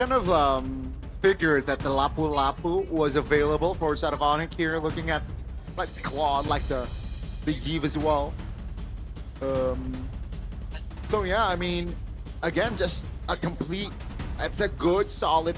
kind of figured that the Lapu Lapu was available for side of Onic here, looking at like the Claw, like the Eve as well. So yeah, I mean, again, just a complete. It's a good, solid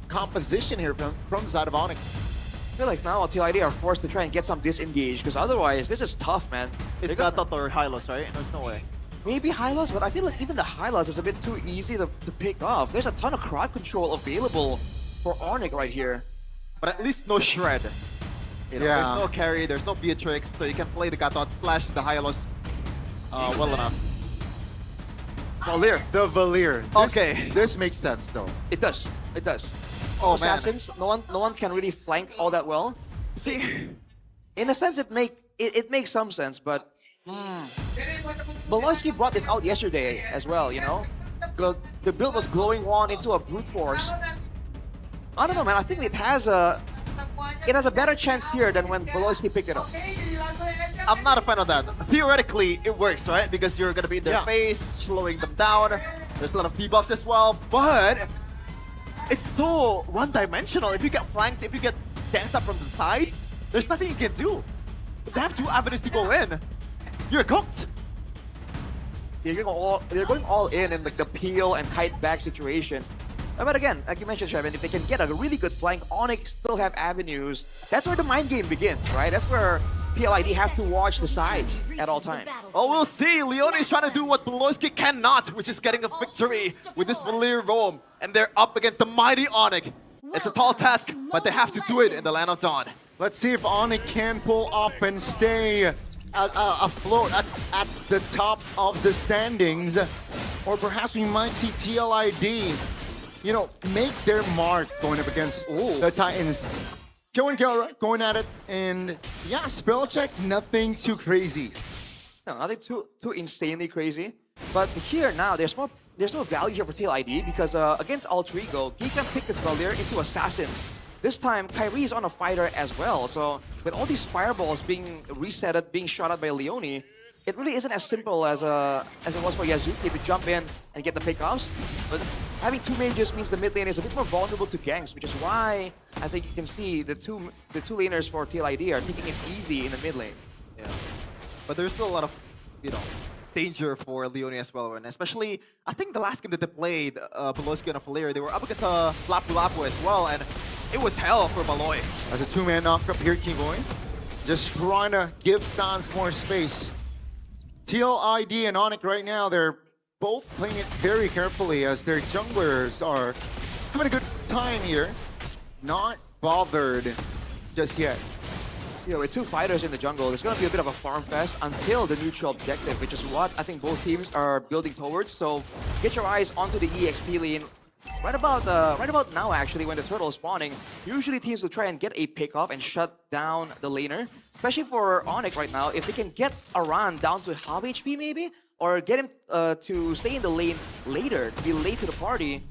composition here from the side of Onic. I feel like now TLID are forced to try and get some disengage because otherwise this is tough, man. It's got that or Hylos, right? There's no way. Maybe Hylos, but I feel like even the Hylos is a bit too easy to pick off. There's a ton of crowd control available for Onic right here. But at least no Shred. You know, Yeah. There's no carry, there's no Beatrix, so you can play the Gatot slash the Hylos well enough. Valir. The Valir. Okay. This makes sense though. It does. It does. Oh man. Assassins, no one can really flank all that well. See, In a sense, it makes some sense, but Maloyski brought this out yesterday as well. You know, the build was glowing one into a brute force. I don't know, man. I think it has a better chance here than when Maloyski picked it up. I'm not a fan of that. Theoretically, it works, right? Because you're gonna be in their face, slowing them down. There's a lot of debuffs as well, but it's so one-dimensional. If you get flanked, if you get ganked up from the sides, there's nothing you can do. If they have two avenues to go in, you're cooked. They're going all in like the peel and kite back situation. But again, like you mentioned, Trevin, if they can get a really good flank, Onyx still have avenues. That's where the mind game begins, right? That's where PLID have to watch the sides at all times. Oh, we'll see. Leone is trying to do what Beloyski cannot, which is getting a victory with this Valir roam. And they're up against the mighty Onic. It's a tall task, but they have to do it in the Land of Dawn. Let's see if Onic can pull off and stay afloat at the top of the standings. Or perhaps we might see TLID, you know, make their mark going up against the Titans. Joe and Kelra going at it, and yeah, spell check, nothing too crazy. No, nothing too insanely crazy. But here now, there's no value here for TLID because against Altrigo, he can pick this Valir into Assassins. This time, Kyrie is on a fighter as well. So with all these fireballs being resetted, being shot at by Leone, it really isn't as simple as it was for Yazuki to jump in and get the pickoffs. But having two mages means the mid lane is a bit more vulnerable to ganks, which is why I think you can see the two laners for TLID are taking it easy in the mid lane. Yeah, but there's still a lot of, you know, danger for Leone as well, and especially I think the last game that they played, Beloyski and Valir, they were up against Lapu Lapu as well, and it was hell for Maloy. As a two-man knock-up here, Kiboy, just trying to give Sans more space. TLID and Onic right now, they're both playing it very carefully as their junglers are having a good time here. Not bothered just yet. You know, with two fighters in the jungle, there's going to be a bit of a farm fest until the neutral objective, which is what I think both teams are building towards. So get your eyes onto the EXP lane. Right about now, actually, when the turtle is spawning, usually teams will try and get a pick off and shut down the laner. Especially for Onic right now, if they can get Aran down to half HP maybe, or get him to stay in the lane later, to be late to the party,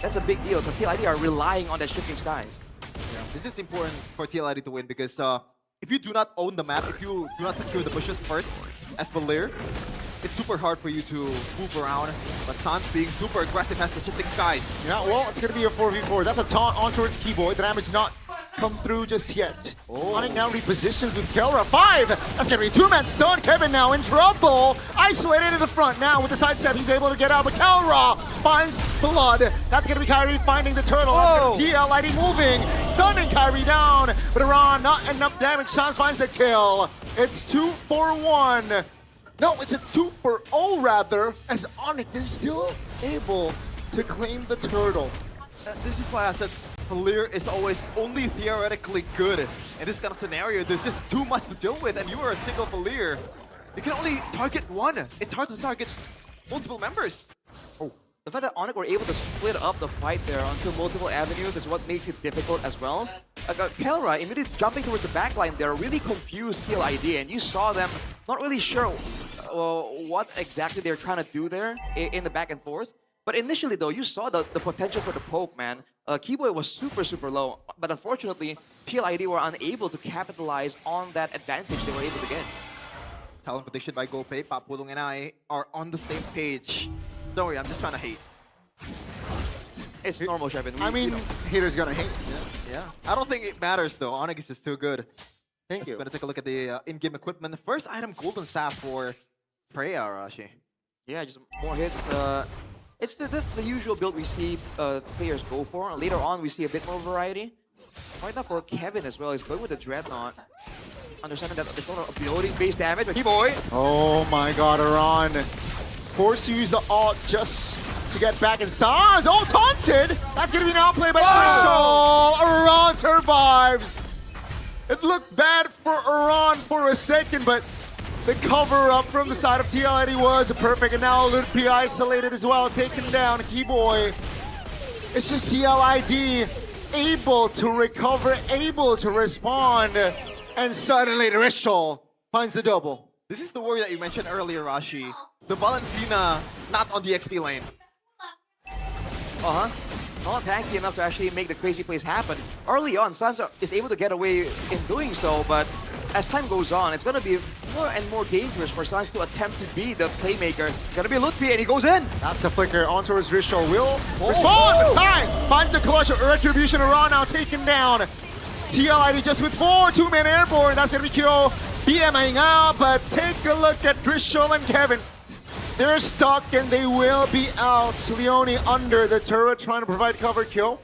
that's a big deal because TLID are relying on that shifting skies. Yeah. This is important for TLID to win because if you do not own the map, if you do not secure the bushes first as Valir, it's super hard for you to move around. But Sans being super aggressive has the shifting skies. Yeah, well, it's going to be a 4v4. That's a taunt on towards Keyboy. The damage not come through just yet. Onic now repositions with Kelra. 5! That's going to be a two-man stun. Kevin now in trouble. Isolated in the front now with the sidestep. He's able to get out, but Kelra finds blood. That's going to be Kyrie finding the turtle. TLID moving, stunning Kyrie down. But Iran, not enough damage. Sans finds the kill. It's 2 for 1. No, it's a 2 for 0 rather, as Onic is still able to claim the turtle. This is why I said Valir is always only theoretically good. In this kind of scenario, there's just too much to deal with, and you are a single Valir. You can only target one. It's hard to target multiple members. The fact that Onic were able to split up the fight there onto multiple avenues is what makes it difficult as well. Kelra, immediately jumping towards the backline there, really confused TLID, and you saw them not really sure what exactly they're trying to do there in the back and forth. But initially, though, you saw the potential for the poke, man. Keyboy was super low, but unfortunately, TLID were unable to capitalize on that advantage they were able to get. Talent prediction by GoPay, Papulong and I are on the same page. Don't worry, I'm just trying to hate. It's normal, Shevin. I mean, haters gonna hate. Yeah. I don't think it matters though. Onyx is just too good. Thank you. I'm gonna take a look at the in-game equipment. The first item, golden staff for Freya Arashi. Yeah, just more hits. That's the usual build we see players go for. Later on, we see a bit more variety. Right now for Kevin as well, he's going with the Dreadnought. Understanding that it's not a building-based damage, but boy. Oh my god, Iran. Forced to use the ult just to get back inside. Oh, taunted! That's gonna be an outplay by Crystal. Iran survives. It looked bad for Iran for a second, but the cover-up from the side of TLID was perfect, and now Ludpi isolated as well, taken down. Keyboy. It's just TLID able to recover, able to respond, and suddenly Rishal finds the double. This is the worry that you mentioned earlier, Rashi. The Valentina not on the XP lane. Not tanky enough to actually make the crazy plays happen. Early on, Sansa is able to get away in doing so, but as time goes on, it's going to be more and more dangerous for Sans to attempt to be the playmaker. It's going to be Ludpi, and he goes in. That's the flicker onto his Rishal. Will respond. Time finds the clutch. Retribution. Iran now taken down. TLID just with 4 2-man airborne. That's going to be Kyo BMing out, but take a look at Rishal and Kevin. They're stuck and they will be out. Leone under the turret trying to provide cover. Kyo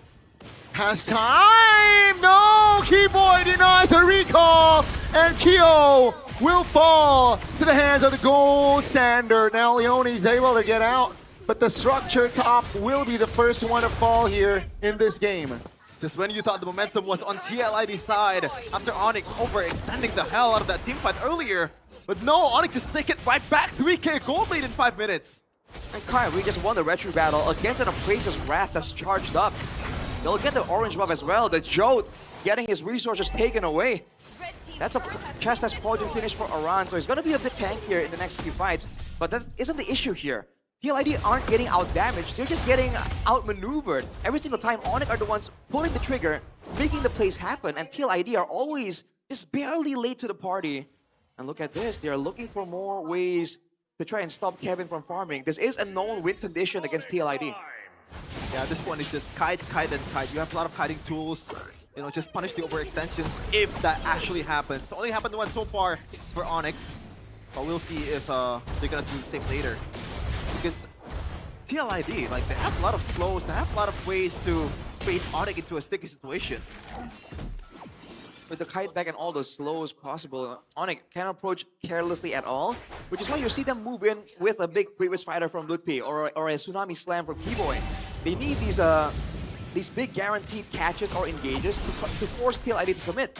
has time. No, Keyboy denies a recall, and Kyo will fall to the hands of the gold standard. Now Leone is able to get out, but the structure top will be the first one to fall here in this game. Just when you thought the momentum was on TLID's side after Onic overextending the hell out of that team fight earlier. But no, Onic just take it right back. 3k gold lead in 5 minutes. And Kyrie just won the retro battle against an Appraiser's Wrath that's charged up. They'll get the orange buff as well. The Joe getting his resources taken away. That's a chest as podium finish for Iran, so he's going to be a bit tankier in the next few fights. But that isn't the issue here. TLID aren't getting out-damaged, they're just getting outmaneuvered. Every single time, Onic are the ones pulling the trigger, making the plays happen, and TLID are always just barely late to the party. And look at this, they're looking for more ways to try and stop Kevin from farming. This is a known win condition against TLID. Yeah, at this point it's just kite, kite, and kite. You have a lot of kiting tools. You know, just punish the overextensions if that actually happens. Only happened once so far for Onic. But we'll see if they're gonna do the same later. Because TLID, like, they have a lot of slows, they have a lot of ways to bait Onic into a sticky situation. With the kite back and all the slows possible, Onic can't approach carelessly at all, which is why you see them move in with a big previous fighter from Ludpi or a Tsunami Slam from Keyboy. They need these big guaranteed catches or engages to force TLID to commit.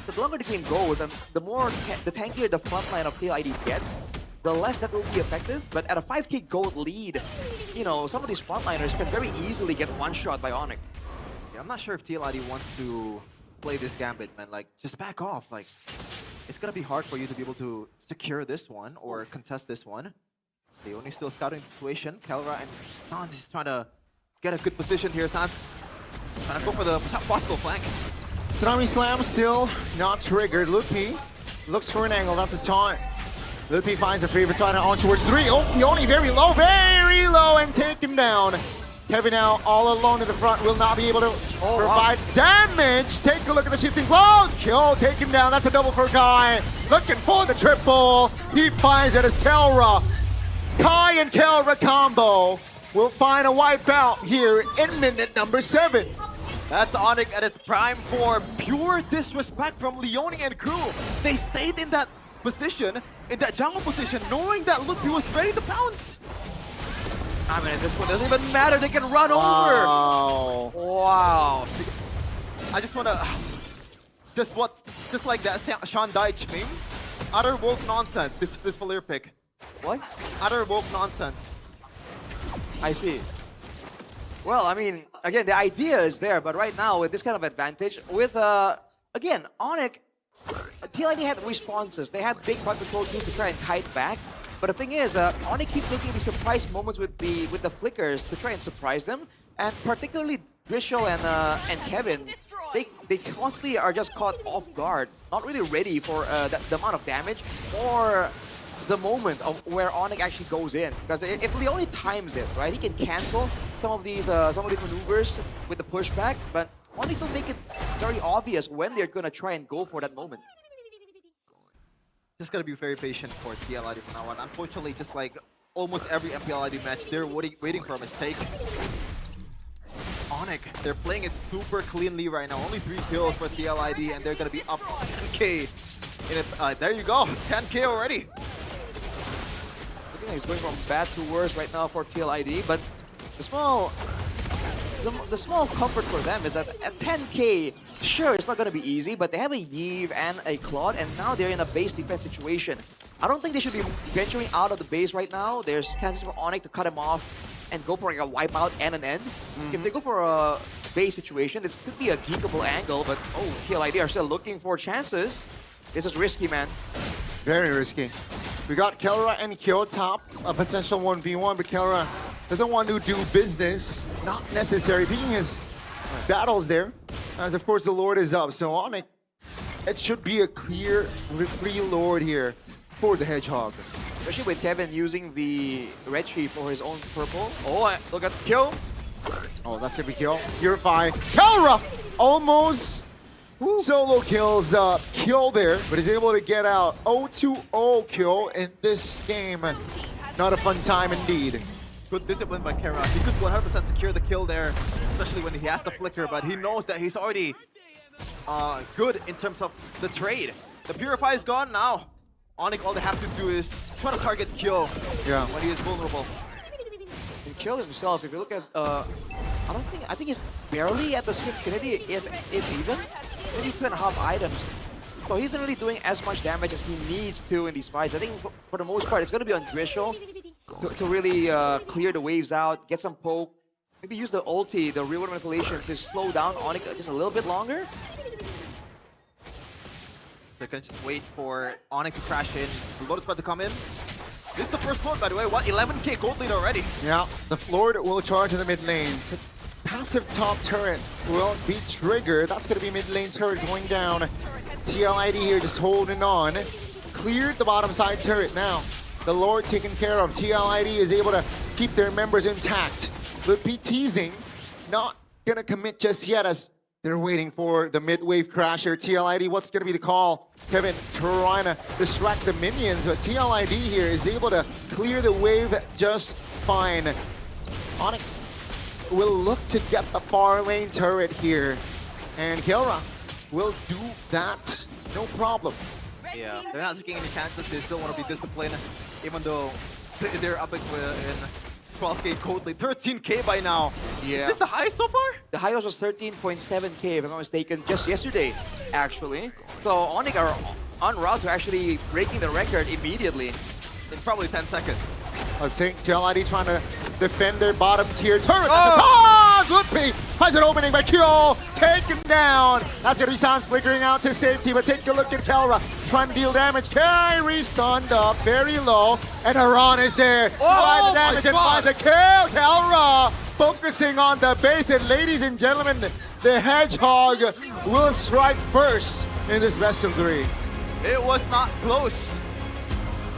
The longer the game goes and the tankier the frontline of TLID gets, the less that will be effective. But at a 5k gold lead, you know, some of these frontliners can very easily get one-shot by Onic. Yeah, I'm not sure if TLID wants to play this gambit, man. Like, just back off. Like, it's gonna be hard for you to be able to secure this one or contest this one. They only still scouting the situation. Kelra and Sans is trying to get a good position here. Sans trying to go for the possible flank. Tsunami Slam still not triggered. Ludpi looks for an angle. That's a taunt. Ludpi finds a previous fighter on towards 3. Oh, Leone very low, and taken down. Kevin now all alone in the front, will not be able to provide damage. Take a look at the shifting blows. Kill taken down. That's a double for Kai. Looking for the triple. He finds it as Kelra. Kai and Kelra combo will find a wipeout here in minute number 7. That's Onic at its prime form. Pure disrespect from Leone and crew. They stayed in that position, in that jungle position, knowing that Ludpi was ready to pounce. I mean, at this point, it doesn't even matter. They can run over. Wow. I just wanna, just like that Sean Deitch meme. Utter woke nonsense. This Valir pick. What? Utter woke nonsense. I see. Well, I mean, again, the idea is there, but right now with this kind of advantage, with again, Onic, TLID had responses. They had big bug control teams to try and kite back. But the thing is, Onic keep making these surprise moments with the flickers to try and surprise them, and particularly Drishel and Kevin, they constantly are just caught off guard, not really ready for the amount of damage or the moment of where Onic actually goes in. Because if Leone times it, right, he can cancel some of these maneuvers with the pushback, but Onyx don't make it very obvious when they're gonna try and go for that moment. Just gotta be very patient for TLID from now on. Unfortunately, just like almost every MPLID match, they're waiting for a mistake. Onic, they're playing it super cleanly right now. Only 3 kills for TLID, and they're gonna be up 10k. In it. There you go, 10k already. Looking like it's going from bad to worse right now for TLID, but the small comfort for them is that at 10k, sure, it's not going to be easy, but they have a Yve and a Claude, and now they're in a base defense situation. I don't think they should be venturing out of the base right now. There's chances for Onyx to cut him off and go for like a wipeout and an end. If they go for a base situation, this could be a geekable angle, but oh, TLID are still looking for chances. This is risky, man. Very risky. We got Kelra and Kyo top, a potential 1v1, but Kelra doesn't want to do business. Not necessary. Picking his battles there, as of course the Lord is up. So Onic, it should be a clear free Lord here for the Hedgehog. Especially with Kevin using the red tree for his own purple. Oh, look at Kyo. Oh, that's gonna be kill. Purify. Kelra almost solo kills kill there, but is able to get out 0-2-0 kill in this game. Not a fun time indeed. Good discipline by Kera. He could 100% secure the kill there, especially when he has the flicker, but he knows that he's already good in terms of the trade. The Purify is gone now. Onic, all they have to do is try to target Kyo when he is vulnerable. And Kyo himself, if you look at, I think he's barely at the Swift Trinity, if even. Maybe 2.5 items. So he isn't really doing as much damage as he needs to in these fights. I think for the most part, it's going to be on Drishel to really clear the waves out, get some poke, maybe use the ulti, the real-world manipulation, to slow down Onic just a little bit longer. So they're going to just wait for Onic to crash in. The Lord is about to come in. This is the first Lord, by the way. What? 11k gold lead already. Yeah, the Lord will charge in the mid lane. Passive top turret will be triggered. That's going to be mid lane turret going down. TLID here just holding on. Cleared the bottom side turret now. The Lord taken care of. TLID is able to keep their members intact. Would be teasing. Not going to commit just yet as they're waiting for the mid-wave crasher. TLID, what's going to be the call? Kevin trying to distract the minions, but TLID here is able to clear the wave just fine. Onic will look to get the far lane turret here. And Kelra will do that, no problem. Yeah, they're not taking any chances. They still want to be disciplined, even though they're up in 12k gold lead. 13k by now. Yeah. Is this the highest so far? The highest was 13.7k, if I'm not mistaken, just yesterday, actually. So Onic are en route to actually breaking the record immediately. In probably 10 seconds. I think TLID trying to defend their bottom tier turret at the top. Good peek. Has an opening by Kyo. Taken down. That's going to be Sans flickering out to safety, but take a look at Kelra. Trying to deal damage. Kairi stunned up very low. And Haran is there. Finds the damage and finds a kill. Kelra focusing on the base. And ladies and gentlemen, the Hedgehog will strike first in this best of 3. It was not close.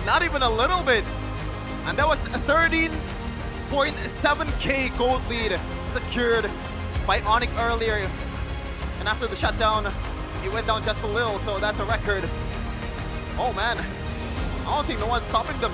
Not even a little bit. And that was a 13.7k gold lead secured by Onic earlier. And after the shutdown, it went down just a little, so that's a record. Oh man, I don't think no one's stopping them.